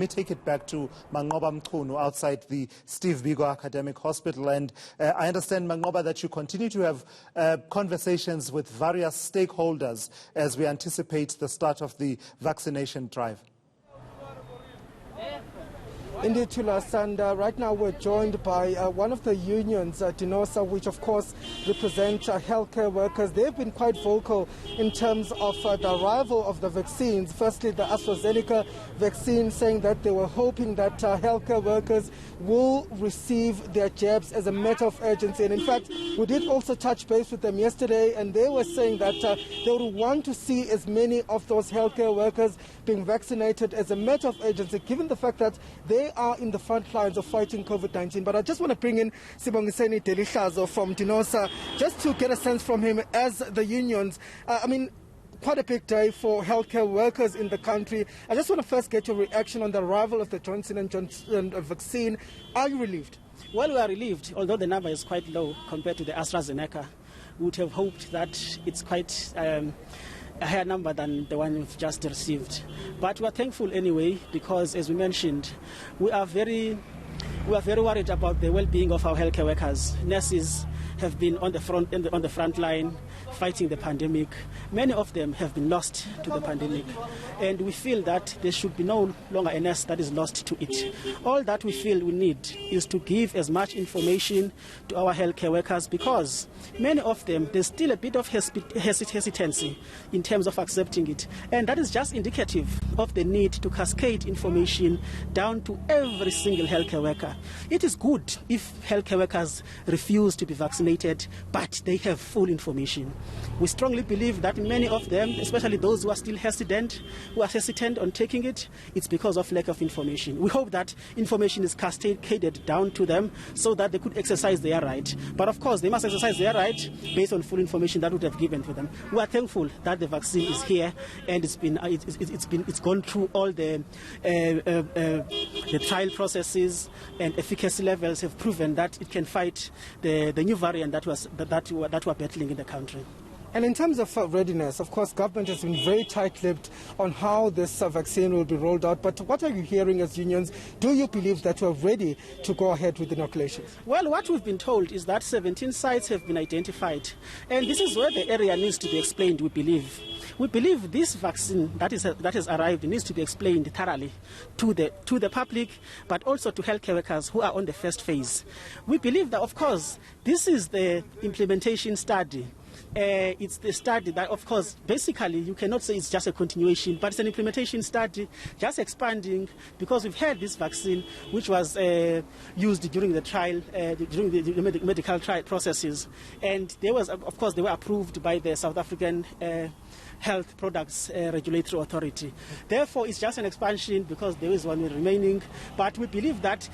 Let me take it back to Mangoba Mchunu outside the Steve Biko Academic Hospital. And I understand, Mangoba, that you continue to have conversations with various stakeholders as we anticipate the start of the vaccination drive. Indeed, Tulas, and right now we're joined by one of the unions, Denosa, which of course represent healthcare workers. They've been quite vocal in terms of the arrival of the vaccines. Firstly, the AstraZeneca vaccine, saying that they were hoping that healthcare workers will receive their jabs as a matter of urgency. And in fact, we did also touch base with them yesterday, and they were saying that they would want to see as many of those healthcare workers being vaccinated as a matter of urgency, given the fact that they are in the front lines of fighting COVID-19. But I just want to bring in Sibongiseni Delishazo from Denosa, just to get a sense from him as the unions. Quite a big day for healthcare workers in the country. I just want to first get your reaction on the arrival of the Johnson & Johnson vaccine. Are you relieved? Well, we are relieved, although the number is quite low compared to the AstraZeneca. We would have hoped that it's quite a higher number than the one we've just received. But we are thankful anyway, because as we mentioned, we are very worried about the well-being of our healthcare workers. Nurses have been on the front line fighting the pandemic. Many of them have been lost to the pandemic, and we feel that there should be no longer a nurse that is lost to it. All that we feel we need is to give as much information to our healthcare workers, because many of them, there's still a bit of hesitancy in terms of accepting it, and that is just indicative of the need to cascade information down to every single healthcare worker. It is good if healthcare workers refuse to be vaccinated, but they have full information. We strongly believe that many of them, especially those who are still hesitant on taking it, it's because of lack of information. We hope that information is cascaded down to them so that they could exercise their right. But of course, they must exercise their right based on full information that would have given to them. We are thankful that the vaccine is here, and it's gone through all the trial processes, and efficacy levels have proven that it can fight the new variant that we're battling in the country. And in terms of readiness, of course, government has been very tight-lipped on how this vaccine will be rolled out. But what are you hearing as unions? Do you believe that we're ready to go ahead with inoculations? Well, what we've been told is that 17 sites have been identified. And this is where the area needs to be explained, we believe. We believe this vaccine that has arrived needs to be explained thoroughly to the public, but also to healthcare workers who are on the first phase. We believe that, of course, this is the implementation study. It's the study that, of course, basically you cannot say it's just a continuation, but it's an implementation study, just expanding, because we've had this vaccine which was used during the trial, during the medical trial processes, and they were approved by the South African Health Products Regulatory Authority. Therefore, it's just an expansion because there is one remaining. But we believe that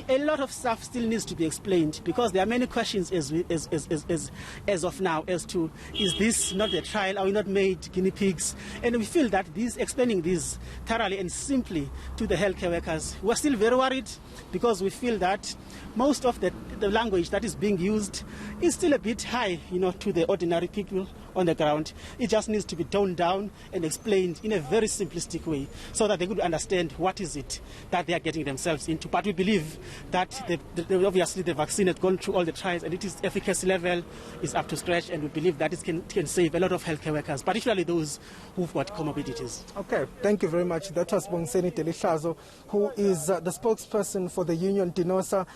a lot of stuff still needs to be explained, because there are many questions as of now as to, is this not a trial? Are we not made guinea pigs? And we feel that explaining this thoroughly and simply to the healthcare workers, we're still very worried, because we feel that most of the language that is being used is still a bit high, to the ordinary people on the ground. It just needs to be toned down and explained in a very simplistic way, so that they could understand what is it that they are getting themselves into. But we believe that obviously the vaccine has gone through all the trials, and its efficacy level is up to scratch, and we believe that it can save a lot of healthcare workers, particularly those who've got comorbidities. Okay, thank you very much. That was Bongiseni Delishazo, who is the spokesperson for the union Denosa.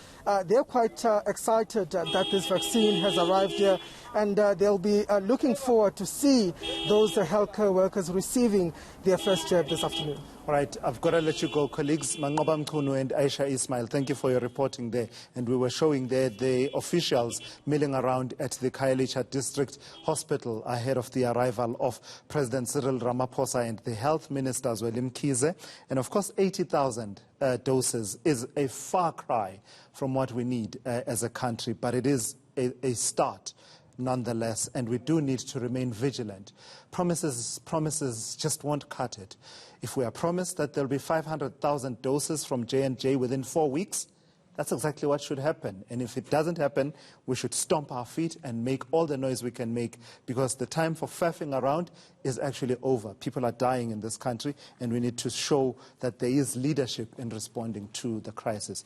They're quite excited that this vaccine has arrived here, and they'll be looking forward to see those healthcare workers receiving their first jab this afternoon. All right, I've got to let you go, colleagues. Mangoba Mchunu and Aisha Ismail, thank you for your reporting there. And we were showing there the officials milling around at the Khayelitsha District Hospital ahead of the arrival of President Cyril Ramaphosa and the Health Minister Zweli Mkhize. And of course, 80,000 doses is a far cry from what we need as a country, but it is a start nonetheless, and we do need to remain vigilant. Promises just won't cut it. If we are promised that there will be 500,000 doses from J&J within 4 weeks, that's exactly what should happen. And if it doesn't happen, we should stomp our feet and make all the noise we can make, because the time for faffing around is actually over. People are dying in this country, and we need to show that there is leadership in responding to the crisis.